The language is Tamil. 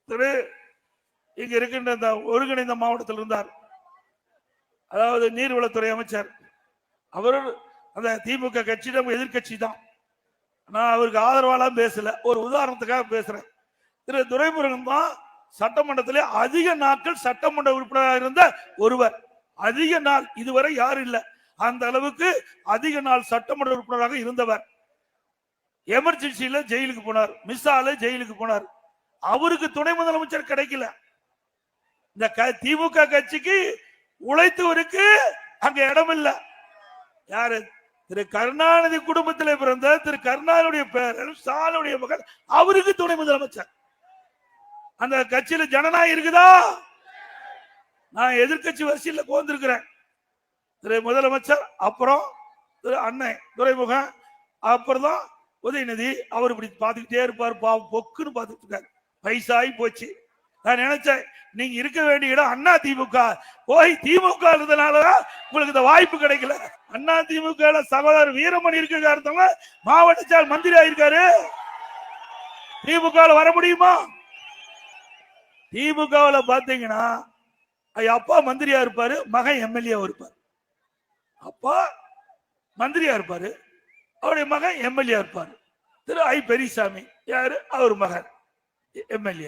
திரு இங்க இருக்கின்ற இந்த ஒருங்கிணைந்த மாவட்டத்தில் இருந்தார், அதாவது நீர்வளத்துறை அமைச்சர். அவர் அந்த திமுக கட்சியிடம் எதிர்கட்சி தான். நான் அவருக்கு ஆதரவாலாம் பேசல, ஒரு உதாரணத்துக்காக பேசுறேன். திரு துரைமுருகன் தான் சட்டமன்றத்திலே அதிக நாட்கள் சட்டமன்ற உறுப்பினராக இருந்த ஒருவர். அதிக நாள் இதுவரை யாரும் இல்லை, அந்த அளவுக்கு அதிக நாள் சட்டமன்ற உறுப்பினராக இருந்தவர். எமர்ஜென்சியில ஜெயிலுக்கு போனார், மிஸ்ஸால ஜெயிலுக்கு போனார். அவருக்கு துணை முதலமைச்சர் கிடைக்கல. இந்த திமுக கட்சிக்கு உழைத்தவருக்கு அங்க இடம் இல்லை. யாரு? திரு கருணாநிதி குடும்பத்தில் பிறந்த திரு கருணாநிதியுடைய பேரன் ஸ்டாலினுடைய மகன், அவருக்கு துணை முதலமைச்சர். அந்த கட்சியில ஜனநாயகம் இருக்குதா? நான் எதிர்கட்சி வரிசையில் கோந்திருக்கிறேன். திரு முதலமைச்சர், அப்புறம் திரு அண்ணன் துரைமுகன், அப்புறம் தான் உதயநிதி. அவர் இப்படி பார்த்துக்கிட்டே இருப்பார், பொக்குன்னு பார்த்துட்டு இருக்காரு. வயசாகி போச்சு. நான் நினைச்சேன், நீங்க இருக்க வேண்டிய இடம் அண்ணா திமுக, போய் திமுக இருந்ததுனாலதான் உங்களுக்கு இந்த வாய்ப்பு கிடைக்கல. அண்ணா திமுக சகோதரர் வீரமணி இருக்காருத்தவங்க மாவட்ட செயல் மந்திரி ஆயிருக்காரு. திமுக வர முடியுமா? திமுக பாத்தீங்கன்னா அப்பா மந்திரியா இருப்பாரு, மகன் எம்எல்ஏ இருப்பார். அப்பா மந்திரியா இருப்பாரு, அவருடைய மகன் எம்எல்ஏ இருப்பாரு. திரு ஐ பெரியசாமி யாரு? அவர் மகன் எம்எல்ஏ.